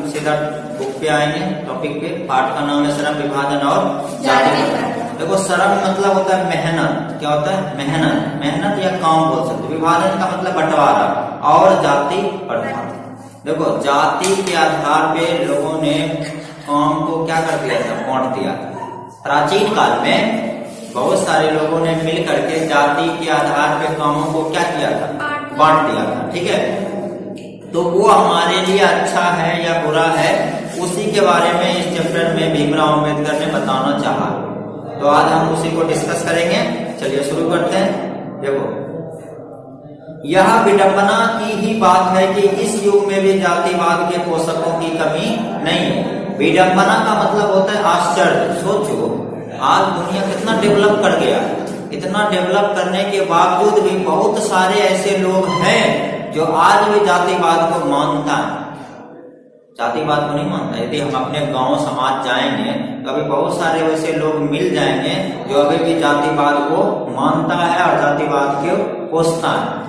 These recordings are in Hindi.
सीधा बुक पे आएंगे, टॉपिक पे। पाठ का नाम है श्रम विभाजन और जाति प्रथा। देखो श्रम मतलब होता है मेहनत। क्या होता है? मेहनत। मेहनत या काम बोल सकते। विभाजन का मतलब बंटवारा। और जाति प्रथा, देखो जाति के आधार पे लोगों ने काम को क्या कर दिया था? बांट दिया। प्राचीन काल में बहुत सारे लोगों ने मिल करके जाति के आधार पे कामों को क्या किया था? बांट दिया था। ठीक है, तो वो हमारे लिए अच्छा है या बुरा है, उसी के बारे में इस चैप्टर में भीमराव अंबेडकर ने बताना चाहा। तो आज हम उसी को डिस्कस करेंगे। चलिए शुरू करते हैं। देखो, यह विडंबना की ही बात है कि इस युग में भी जातिवाद के पोषकों की कमी नहीं है। विडंबना का मतलब होता है आश्चर्य। सोचो, आज दुनिया कितना डेवलप कर गया। इतना डेवलप करने के बावजूद भी बहुत सारे ऐसे लोग हैं जो आज भी जातिवाद को मानता है। जातिवाद को नहीं मानता। यदि हम अपने गांव समाज जाएंगे तो अभी बहुत सारे वैसे लोग मिल जाएंगे जो अभी भी जातिवाद को मानता है और जातिवाद को पोषता है।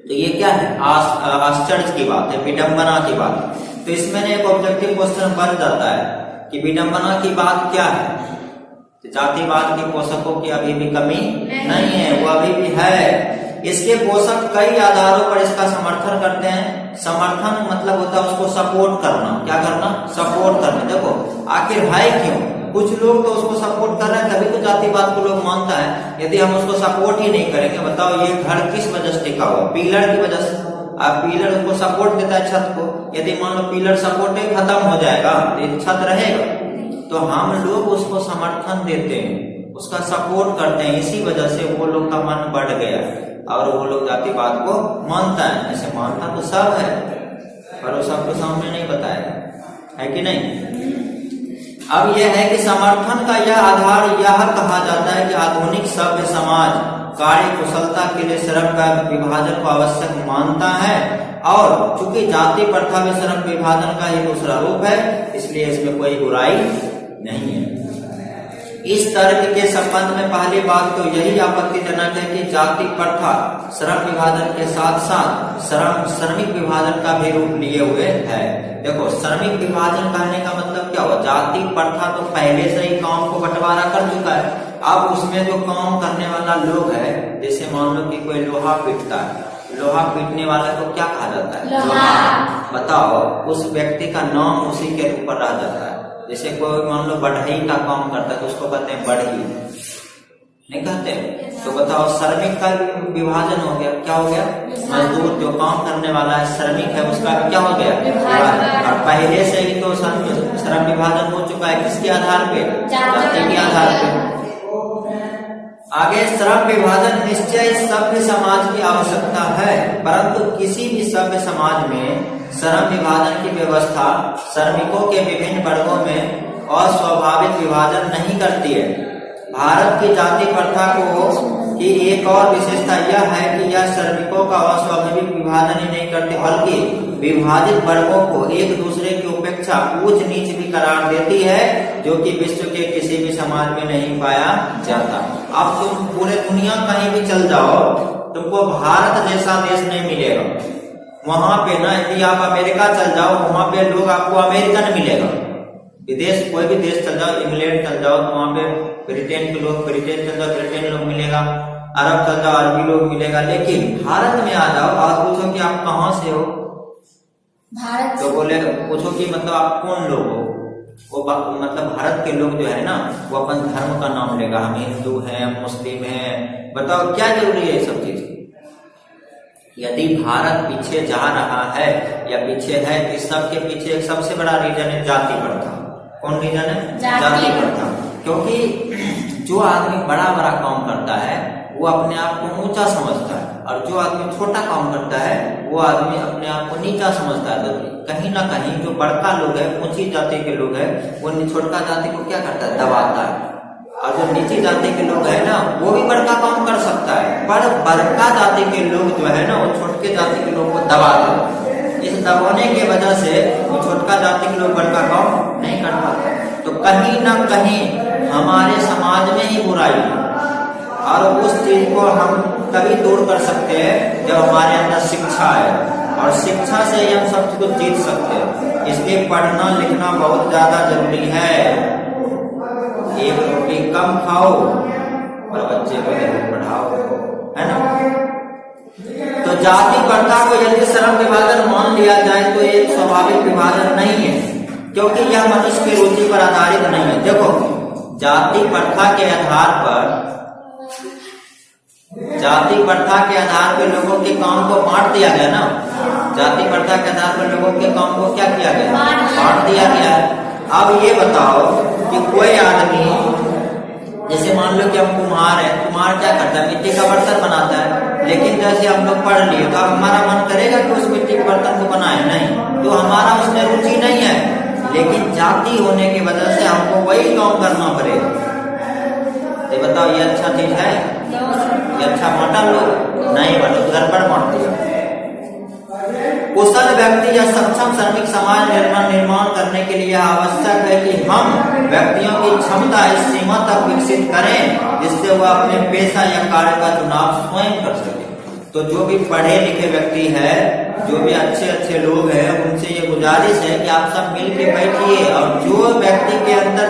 तो ये क्या है? आश्चर्य की बात है, विडंबना की बात है। तो इसमें एक ऑब्जेक्टिव क्वेश्चन बन जाता है कि विडंबना की बात क्या है? जातिवाद के पोषकों की अभी भी कमी नहीं है, वो अभी भी है। इसके पोषक कई आधारों पर इसका समर्थन करते हैं। समर्थन मतलब होता है उसको सपोर्ट करना। क्या करना? सपोर्ट करना। देखो आखिर है क्यों? कुछ लोग तो उसको सपोर्ट कर रहे हैं, तभी तो जातिवाद को लोग मानता है। यदि हम उसको सपोर्ट ही नहीं करेंगे, बताओ ये घर किस वजह से टिका हुआ? पिलर की वजह से। अब पिलर उसको सपोर्ट देता है छत को। यदि मान लो पिलर सपोर्ट ही खत्म हो जाएगा तो छत रहेगा? तो हम लोग उसको समर्थन देते हैं, उसका सपोर्ट करते हैं। इसी वजह से वो लोग का मन बढ़ गया और वो लोग जातिवाद को मानता है। ऐसे मानता तो सब है, पर वो सबको सामने नहीं बताएगा, है कि नहीं? अब यह है कि समर्थन का यह आधार यह कहा जाता है कि आधुनिक सभ्य समाज कार्य कुशलता के लिए श्रम का विभाजन को आवश्यक मानता है, और चूंकि जाति प्रथा में श्रम विभाजन का ही दूसरा रूप है, इसलिए इसमें कोई बुराई नहीं है। इस तर्क के संबंध में पहली बात तो यही आपत्तिजनक है कि जाति प्रथा श्रम विभाजन के साथ साथ श्रमिक विभाजन का भी रूप लिए हुए है। देखो श्रमिक विभाजन कहने का मतलब क्या हुआ? जाति प्रथा तो पहले से ही काम को बंटवारा कर चुका है। अब उसमें जो काम करने वाला लोग है, जैसे मान लो कि कोई लोहा पीटता है, लोहा पीटने वाला को क्या कहा जाता है? लोहा। बताओ, उस व्यक्ति का नाम उसी के ऊपर रह जाता है। जैसे कोई मान लो बढ़ई का काम करता है तो उसको कहते हैं बढ़ई, नहीं कहते? तो बताओ श्रमिक का विभाजन हो गया। क्या हो गया? मजदूर जो काम करने वाला है, श्रमिक है, उसका क्या हो गया? विभाजन। और पहले से ही तो श्रम विभाजन हो चुका है। किसके आधार पे? जाति के आधार पे। आगे, श्रम विभाजन निश्चय सभ्य समाज की आवश्यकता है, परंतु किसी भी सभ्य समाज में श्रम विभाजन की व्यवस्था श्रमिकों के विभिन्न वर्गों में अस्वाभाविक विभाजन नहीं करती है। भारत की जाति प्रथा की एक और विशेषता यह है कि यह श्रमिकों का अस्वाभाविक विभाजन ही नहीं करती, बल्कि विभाजित वर्गों को एक दूसरे की उपेक्षा ऊंच नीच भी करार देती है, जो कि विश्व के किसी भी समाज में नहीं पाया जाता। अब तुम पूरे दुनिया कहीं भी चल जाओ, तुमको भारत जैसा देश नहीं मिलेगा। वहां पे ना, यदि आप अमेरिका चल जाओ, वहां पे लोग आपको अमेरिकन मिलेगा। विदेश कोई भी देश चल जाओ, इंग्लैंड चल जाओ तो वहां पे ब्रिटेन के लोग, ब्रिटेन चल जाओ ब्रिटेन लोग मिलेगा, अरब चल जाओ अरबी लोग मिलेगा। लेकिन भारत में आ जाओ और पूछो कि आप कहाँ से हो, भारत, तो बोले, पूछो कि मतलब आप कौन लोग हो, वो मतलब भारत के लोग जो है ना, वो अपन धर्म का नाम लेगा, हम हिंदू हैं, मुस्लिम हैं। बताओ क्या जरूरी है ये सब चीज? यदि भारत पीछे जा रहा है या पीछे है, तो सबके पीछे एक सबसे बड़ा रीजन है जाति प्रथा। कौन रीजन है? जाति प्रथा। क्योंकि जो आदमी बड़ा बड़ा काम करता है वो अपने आप को ऊंचा समझता है, और जो आदमी छोटा काम करता है वो आदमी अपने आप को नीचा समझता है। तो कहीं ना कहीं जो बड़का लोग है, ऊंची जाति के लोग है, वो छोटका जाति को क्या करता है? दबाता है। और जो नीची जाति के लोग है ना, वो भी बड़का काम कर सकता है, पर बड़का जाति के लोग जो है ना, वो छोटके जाति के लोग को दबा देते। इस दबाने की वजह से वो छोटका जाति के लोग बड़का काम नहीं कर पाते। तो कहीं ना कहीं हमारे समाज में ही बुराई है, और उस चीज को हम तभी दूर कर सकते हैं जब हमारे अंदर शिक्षा है, और शिक्षा से ही हम सब कुछ जीत सकते हैं। इसलिए पढ़ना लिखना बहुत ज्यादा जरूरी है। एक रोटी कम खाओ और बच्चे को जरूर पढ़ाओ, है ना। तो जाति प्रथा को यदि श्रम विभाजन मान लिया जाए तो एक स्वाभाविक विभाजन नहीं है, क्योंकि यह मनुष्य की रुचि पर आधारित नहीं है। देखो, जाति प्रथा के आधार पर लोगों के काम को बांट दिया गया ना। जाति प्रथा के आधार पर लोगों के काम को क्या किया गया? बांट दिया गया। अब ये बताओ कि कोई आदमी, जैसे मान लो कि हम कुम्हार है, कुम्हार क्या करता है? मिट्टी का बर्तन बनाता है। लेकिन जैसे हम लोग पढ़ लिए तो अब हमारा मन करेगा कि उस मिट्टी के बर्तन को बनाए? नहीं, तो हमारा उसमें रुचि नहीं है। लेकिन जाति होने की वजह से हमको वही काम करना पड़ेगा। तो बताओ, ये अच्छा चीज है? ये अच्छा बांटा लोग? नहीं बांटा, गड़बड़ बांट दिया। कुशल व्यक्ति या सक्षम श्रमिक समाज निर्माण करने के लिए आवश्यक है कि हम व्यक्तियों की क्षमता इस सीमा तक विकसित करें जिससे वह अपने पेशा या कार्य का चुनाव स्वयं कर सके। तो जो भी पढ़े लिखे व्यक्ति है, जो भी अच्छे लोग हैं, उनसे ये गुजारिश है कि आप सब मिल के बैठिए और जो व्यक्ति के अंदर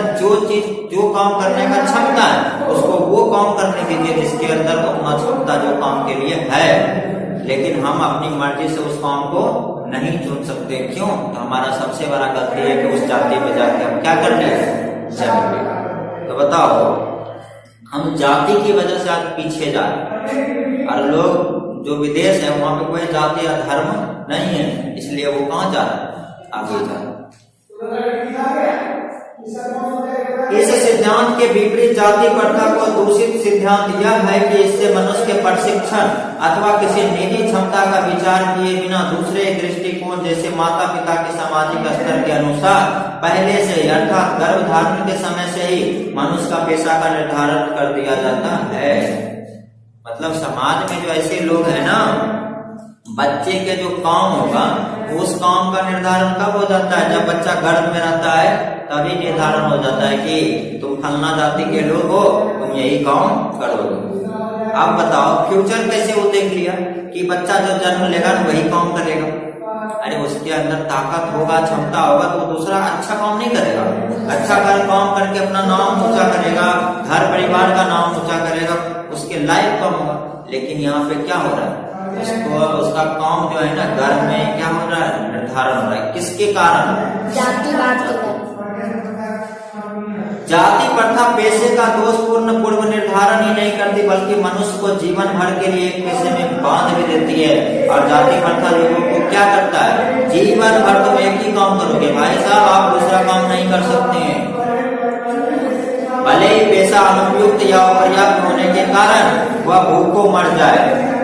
जो काम करने का क्षमता है उसको वो काम करने दीजिए जिसके अंदर उतना क्षमता जो काम के लिए है। लेकिन हम अपनी मर्जी से उस काम को नहीं चुन सकते। क्यों? तो हमारा सबसे बड़ा गलती है कि उस जाति में जाके हम क्या कर लिए? तो बताओ, हम जाति की वजह से आज पीछे जा रहे हैं। और लोग जो विदेश है वहां पे कोई जाति या धर्म नहीं है, इसलिए वो कहाँ जा रहा है? आगे जा रहा है। इस सिद्धांत के विपरीत जाति प्रथा को दूषित सिद्धांत यह है कि इससे मनुष्य के प्रशिक्षण अथवा किसी निजी क्षमता का विचार किए बिना दूसरे दृष्टिकोण जैसे माता पिता के सामाजिक स्तर के अनुसार पहले से ही अर्थात गर्भधारण के समय से ही मनुष्य का पेशा का निर्धारण कर दिया जाता है। मतलब समाज में जो ऐसे लोग हैं ना, बच्चे के जो काम होगा उस काम का निर्धारण कब हो जाता है? जब बच्चा गर्भ में रहता है तभी निर्धारण हो जाता है कि तुम फलना जाति के लोग हो, तुम यही काम करोगे। अब बताओ, फ्यूचर कैसे वो देख लिया कि बच्चा जो जन्म लेगा वही काम करेगा? अरे उसके अंदर ताकत होगा, क्षमता होगा तो दूसरा अच्छा काम नहीं करेगा। अच्छा काम करके अपना नाम ऊंचा करेगा, घर परिवार का नाम ऊंचा करेगा, उसके लायक कम होगा। लेकिन यहाँ पे क्या हो रहा है? उसका काम जो है ना, घर में क्या हो रहा है? निर्धारण हो रहा है। किसके कारण? जातिवाद के कारण। जाति प्रथा पेशे का दोषपूर्ण पूर्व निर्धारण ही नहीं करती बल्कि मनुष्य को जीवन भर के लिए एक पेशे में बांध भी देती है। और जाति प्रथा लोगों को क्या करता है? जीवन भर तुम एक ही काम करोगे भाई साहब, आप दूसरा काम नहीं कर सकते हैं। भले ही पेशा अनुपयुक्त या अपर्याप्त होने के कारण वह भूख को मर जाए।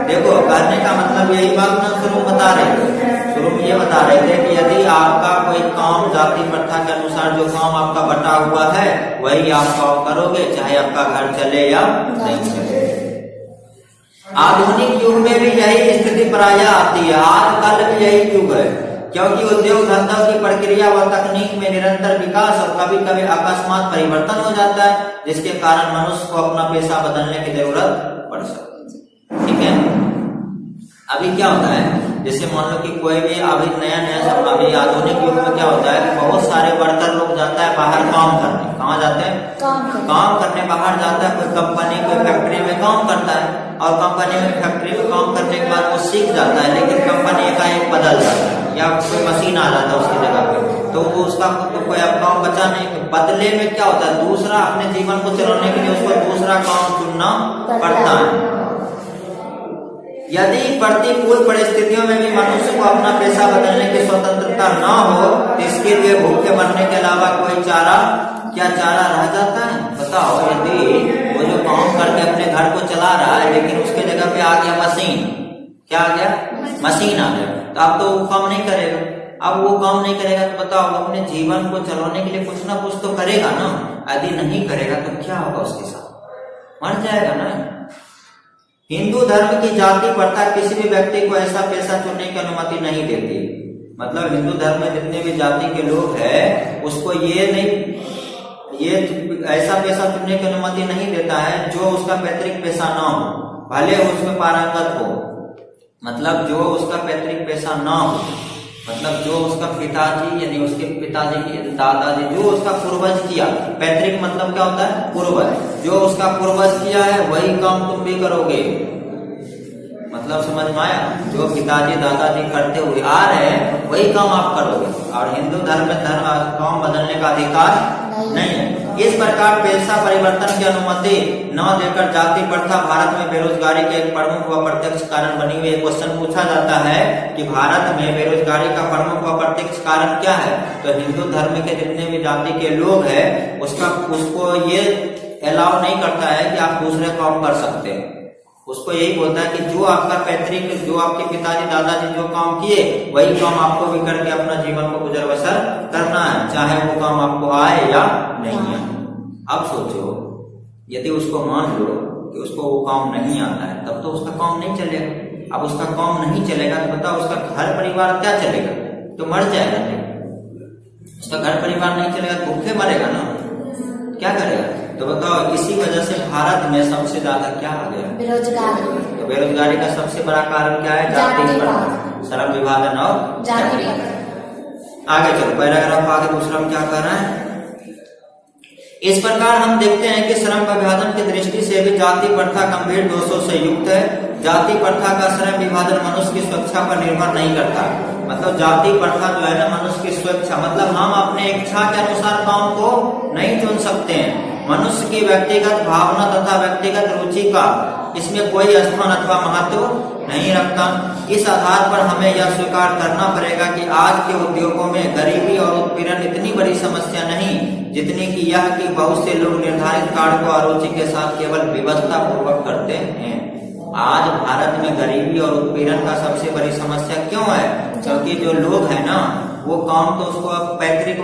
देखो, कहने का मतलब यही बात ना शुरू बता रहे थे। शुरू में ये बता रहे थे कि यदि आपका कोई काम जाति प्रथा के अनुसार जो काम आपका बटा हुआ है वही आप काम करोगे, चाहे आपका घर चले या नहीं चले। आधुनिक युग में भी यही स्थिति प्रायः आती है। आजकल भी यही युग है, क्योंकि उद्योग धंधा की प्रक्रिया व तकनीक में निरंतर विकास और कभी कभी अकस्मात परिवर्तन हो जाता है, जिसके कारण मनुष्य को अपना पेशा बदलने की जरूरत पड़ सकती है। ठीक है, अभी क्या होता है, जैसे मान लो कि कोई भी अभी नया अभी आधुनिक युग में क्या होता है कि बहुत सारे वर्कर लोग जाता है बाहर काम करने। कहाँ जाते हैं? काम करने बाहर जाता है। कोई कंपनी कोई फैक्ट्री में काम करता है और कंपनी में फैक्ट्री में काम करने के बाद वो सीख जाता है, लेकिन कंपनी एकाएक बदल जाता है या कोई मशीन आ जाता है उसकी जगह पे, तो वो उसका तो कोई अब काम बचा नहीं। बदले में क्या होता है? दूसरा अपने जीवन को चलाने के लिए उसको दूसरा काम चुनना पड़ता है। यदि प्रतिकूल परिस्थितियों में भी मनुष्य को अपना पेशा बदलने की स्वतंत्रता न हो तो इसके लिए भूखे मरने के अलावा कोई चारा रह जाता है? बताओ, यदि वो जो काम करके अपने घर को चला रहा है लेकिन उसके जगह पे आ गया मशीन, क्या आ गया? मशीन आ गया, तो अब तो वो काम नहीं करेगा। अब वो काम नहीं करेगा तो बताओ, वो अपने जीवन को चलाने के लिए कुछ ना कुछ तो करेगा ना। यदि नहीं करेगा तो क्या होगा उसके साथ? मर जाएगा ना। हिंदू धर्म की जाति प्रथा किसी भी व्यक्ति को ऐसा पेशा चुनने की अनुमति नहीं देती। मतलब हिंदू धर्म में जितने भी जाति के लोग हैं उसको ये ऐसा पेशा चुनने की अनुमति नहीं देता है जो उसका पैतृक पेशा ना हो, भले उसमें पारंगत हो। मतलब जो उसका पैतृक पेशा ना हो, मतलब जो उसका पिताजी यानी उसके पिताजी के दादाजी जो उसका पूर्वज किया, पैतृक मतलब क्या होता है पूर्वज, जो उसका पूर्वज किया है वही काम तुम भी करोगे। मतलब समझ में आया, जो पिताजी दादाजी करते हुए आ रहे हैं वही काम आप करोगे। और हिंदू धर्म में धर्म काम बदलने का अधिकार नहीं है। इस प्रकार पेशा परिवर्तन की अनुमति न देकर जाति प्रथा भारत में बेरोजगारी के एक प्रमुख व प्रत्यक्ष कारण बनी हुई है। क्वेश्चन पूछा जाता है कि भारत में बेरोजगारी का प्रमुख व प्रत्यक्ष कारण क्या है, तो हिंदू धर्म के जितने भी जाति के लोग हैं उसको ये अलाउ नहीं करता है कि आप दूसरे काम कर सकते हैं। उसको यही बोलता है कि जो आपका पैतृक, जो आपके पिताजी दादाजी जो काम किए वही काम आपको भी करके अपना जीवन को गुजर बसर करना है, चाहे वो काम आपको आए या नहीं आए। अब सोचो, यदि उसको मान लो कि उसको वो काम नहीं आता है, तब तो उसका काम नहीं चलेगा। अब उसका काम नहीं चलेगा तो बताओ उसका घर परिवार क्या चलेगा, तो मर जाएगा। उसका घर परिवार नहीं चलेगा तो भूखे मरेगा ना, क्या करेगा। तो बताओ इसी वजह से भारत में सबसे ज्यादा क्या आ गया, बेरोजगारी। तो बेरोजगारी का सबसे बड़ा कारण क्या है, जाति प्रथा, श्रम विभाजन और जाति प्रथा। आगे चलो पैराग्राफ आगे दूसरा हम क्या कर रहे हैं। इस प्रकार हम देखते हैं कि श्रम विभाजन की दृष्टि से भी जाति प्रथा गंभीर दोषों से युक्त है। जाति प्रथा का श्रम विभाजन मनुष्य की स्वेच्छा पर निर्भर नहीं करता। मतलब जाति प्रथा जो है ना मनुष्य की स्वेच्छा, मतलब हम अपने इच्छा के अनुसार काम को नहीं चुन सकते हैं। मनुष्य की व्यक्तिगत भावना तथा व्यक्तिगत रुचि का इसमें कोई स्थान अथवा महत्व नहीं रखता। इस आधार पर हमें यह स्वीकार करना पड़ेगा कि आज के उद्योगों में गरीबी और उत्पीड़न इतनी बड़ी समस्या नहीं जितनी कि यह कि बहुत से लोग निर्धारित कार्य को अरुचि के साथ केवल व्यवस्था पूर्वक करते हैं। आज भारत में गरीबी और उत्पीड़न का सबसे बड़ी समस्या क्यों है, क्योंकि जो लोग है ना वो काम तो उसको पैतृक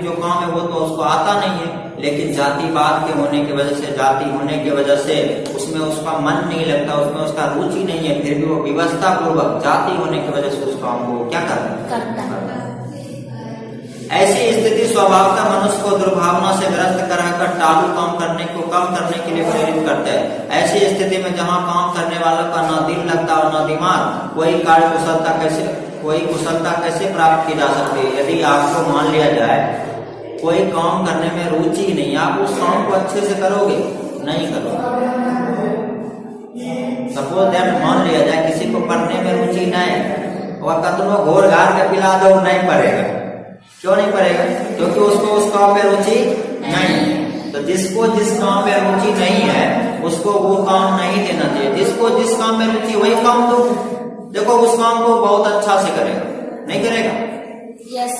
जो काम है वो तो उसको आता नहीं है, लेकिन जातिवाद के होने की वजह से, जाति होने की वजह से उसमें उसका मन नहीं लगता, उसमें उसका रुचि नहीं है, फिर भी वो व्यवस्था पूर्वक जाति होने की वजह से उस काम को क्या करता है। ऐसी स्थिति स्वभावतः मनुष्य को दुर्भावना से ग्रस्त कराकर टालू काम करने को कम करने के लिए प्रेरित करता है। ऐसी स्थिति में जहाँ काम करने वालों का न दिल लगता और न दिमाग, कोई कुशलता कैसे प्राप्त की जा सकती है। यदि आपको मान लिया जाए कोई काम करने में रुचि नहीं, आप उस काम को अच्छे से करोगे नहीं करोगे। सपोज दैट मान लिया जाए किसी को पढ़ने में रुचि नहीं, वह कतनो घोर घार के पिला दो नहीं पढ़ेगा। क्यों नहीं पढ़ेगा, क्योंकि उसको उस काम में रुचि नहीं। तो जिसको जिस काम में रुचि नहीं है उसको वो काम नहीं देना चाहिए। जिसको जिस काम में रुचि वही काम दो, देखो उस काम को बहुत अच्छा से करेगा, नहीं करेगा। यस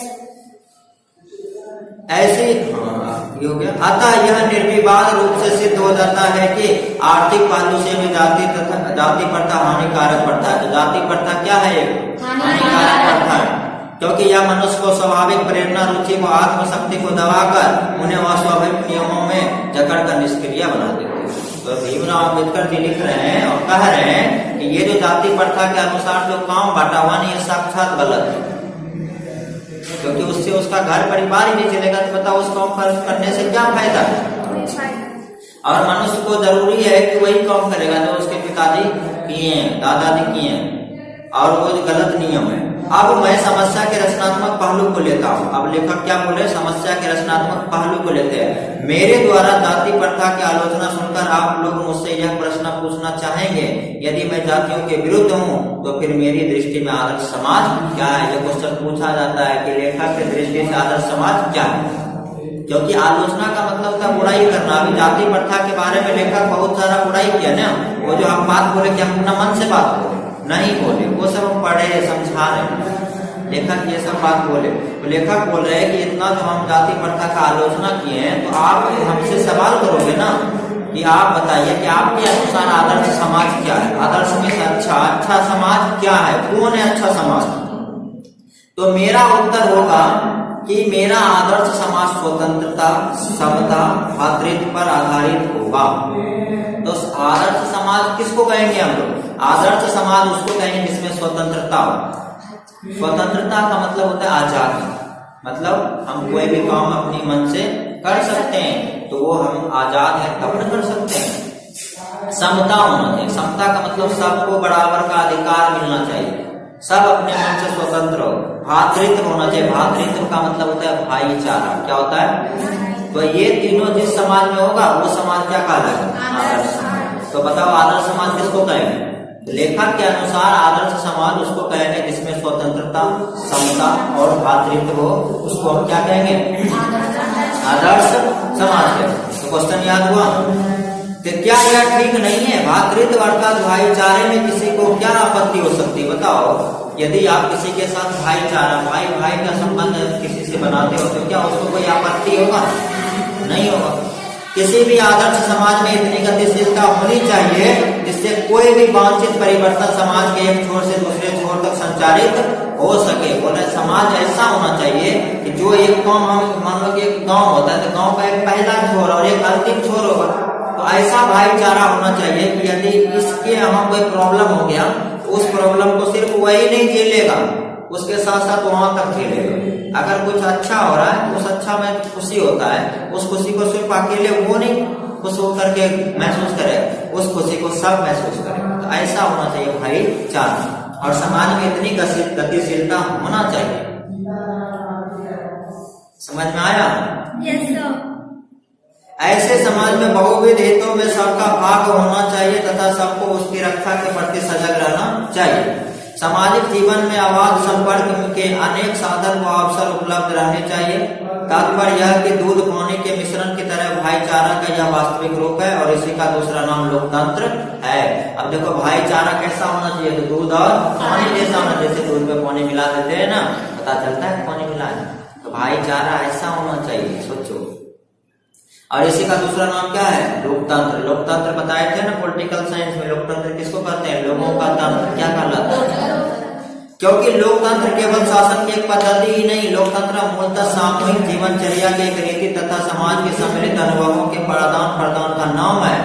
ऐसे हो गया। अतः यह निर्विवाद रूप से सिद्ध हो जाता है कि आर्थिक पहलू से भी जाति प्रथा हानिकारक प्रथा है। तो जाति प्रथा क्या है, हानिकारक प्रथा है, क्योंकि यह मनुष्य को स्वाभाविक प्रेरणा, रुचि व आत्मशक्ति को दबाकर उन्हें अस्वाभाविक नियमों में जकड़कर निष्क्रिय बना देती है। तो भीमराव अम्बेडकर जी लिख रहे हैं और कह रहे हैं कि ये जो जाति प्रथा के अनुसार जो काम बांटा हुआ नहीं, ये साक्षात गलत है, क्योंकि उससे उसका घर परिवार ही नहीं चलेगा। तो बताओ उस काम करने से क्या फायदा है। और मनुष्य को जरूरी है कि वही काम करेगा जो उसके पिताजी किए हैं, दादाजी किए हैं, और वो गलत नियम है। अब मैं समस्या के रचनात्मक पहलू को लेता हूँ। अब लेखक क्या बोले, समस्या के रचनात्मक पहलू को लेते हैं। मेरे द्वारा जाति प्रथा की आलोचना सुनकर आप लोग मुझसे यह प्रश्न पूछना चाहेंगे, यदि मैं जातियों के विरुद्ध हूँ तो फिर मेरी दृष्टि में आदर्श समाज क्या है। यह क्वेश्चन पूछा जाता है कि लेखक की दृष्टि से आदर्श समाज क्या है, क्योंकि आलोचना का मतलब था बुराई करना। अभी जाति प्रथा के बारे में लेखक बहुत सारा बुराई किया ना, वो जो हम बात बोले कि हम अपना मन से बात बोले नहीं बोले, वो सब हम पढ़े समझा रहे। लेखक ये सब बात बोले, तो लेखक बोल रहे हैं कि इतना जो हम जाति प्रथा का आलोचना किए हैं, तो आप हमसे सवाल करोगे ना कि आप बताइए कि आपके अनुसार आदर्श समाज क्या है, आदर्श में से अच्छा समाज क्या है, कौन है अच्छा समाज। तो मेरा उत्तर होगा कि मेरा आदर्श समाज स्वतंत्रता, समता, भातृत्व पर आधारित होगा। तो आदर्श समाज किसको कहेंगे हम लोग, आदर्श समाज उसको कहेंगे जिसमें स्वतंत्रता हो। स्वतंत्रता का मतलब होता है आजादी, मतलब हम कोई भी काम अपनी मन से कर सकते हैं, तो वो हम आजाद हैं तब न कर सकते हैं। समता होना चाहिए, समता का मतलब सबको बराबर का अधिकार मिलना चाहिए। सब अपने मन से स्वतंत्र हो, भातृत्व होना चाहिए। भातृत्व का मतलब होता है भाईचारा। क्या होता है? तो ये तीनों जिस समाज में होगा वो समाज क्या कहलाएगा? आदर्श। तो बताओ आदर्श समाज किसको कहेंगे? लेखक के अनुसार आदर्श समाज उसको कहेंगे जिसमें स्वतंत्रता, समता और भातृत्व हो, उसको हम क्या कहेंगे? आदर्श समाज के। तो क्वेश्चन याद हुआ? तो क्या यह ठीक नहीं है? भातृत्व अर्थात भाईचारे में किसी को क्या आपत्ति हो सकती है? बताओ, यदि आप किसी के साथ भाईचारा, भाई भाई का संबंध किसी से बनाते हो तो क्या उसको कोई आपत्ति होगा? नहीं होगा। किसी भी आदर्श समाज में इतनी गतिशीलता होनी चाहिए जिससे कोई भी वांछित परिवर्तन समाज के एक छोर से दूसरे छोर तक संचारित हो सके। बोले समाज ऐसा होना चाहिए कि जो एक गांव, हम मान लो कि एक गांव होता है तो गांव का एक पहला छोर और एक अंतिम छोर होगा, तो ऐसा भाईचारा होना चाहिए कि यदि इसके यहाँ कोई प्रॉब्लम हो गया तो उस प्रॉब्लम को सिर्फ वही नहीं झेलेगा, उसके साथ साथ वहां तक झेलेगा। अगर कुछ अच्छा हो रहा है तो उस अच्छा में खुशी होता है, उस खुशी को सिर्फ अकेले वो नहीं खुश होकर के महसूस करे, उस खुशी को सब महसूस करें। तो ऐसा होना चाहिए भाईचारा, और समाज में इतनी गतिशीलता होना चाहिए। समझ में आया? Yes sir. ऐसे समाज में बहुविध हितों में सबका भाग होना चाहिए तथा सबको उसकी रक्षा के प्रति सजग रहना चाहिए। सामाजिक जीवन में आवाज संपर्क के अनेक साधन व अवसर उपलब्ध रहने चाहिए। तात्पर्य यह कि दूध पानी के मिश्रण की तरह भाईचारा का यह वास्तविक रूप है और इसी का दूसरा नाम लोकतंत्र है। अब देखो भाईचारा कैसा होना चाहिए? तो दूध और पानी जैसा होना, जैसे दूध में पानी मिला देते हैं ना, पता चलता है पानी मिला है। तो भाईचारा ऐसा होना चाहिए, सोचो। और इसी का दूसरा नाम क्या है? लोकतंत्र। लोकतंत्र बताए थे ना पॉलिटिकल साइंस में, लोकतंत्र किसको कहते हैं? लोगों का तंत्र। क्या कहलाता है? क्योंकि लोकतंत्र केवल शासन की एक पद्धति ही नहीं, लोकतंत्र मूलतः सामूहिक जीवनचर्या की एक रीति तथा समाज के सम्मिलित अनुभवों के आदान प्रदान का नाम है।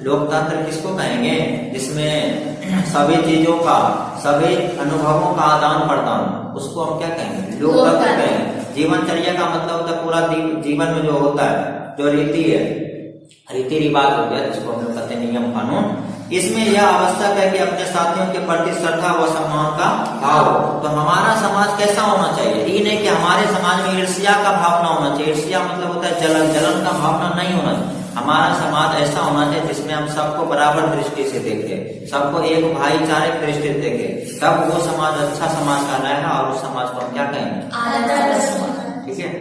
लोकतंत्र किसको कहेंगे? जिसमें सभी चीजों का, सभी अनुभवों का आदान प्रदान, उसको हम क्या कहेंगे? लोकतंत्र कहेंगे। जीवनचर्या का मतलब होता है पूरा जीवन में जो होता है, जो रीति है, रीति रिवाज हो गया, जिसको हम लोग कहते हैं नियम कानून। इसमें यह आवश्यक है कि अपने साथियों के प्रति श्रद्धा व सम्मान का भाव हो। तो हमारा समाज कैसा होना चाहिए? ये नहीं कि हमारे समाज में ईर्ष्या का भावना होना चाहिए। ईर्ष्या मतलब होता है जलन, जलन का भावना नहीं होना चाहिए। हमारा समाज ऐसा होना चाहिए जिसमें हम सबको बराबर दृष्टि से देखें, सबको एक भाईचारे की दृष्टि से देखें, तब वो समाज अच्छा समाज कहलाएगा और उस समाज को हम क्या कहेंगे? आदर्श। ठीक है।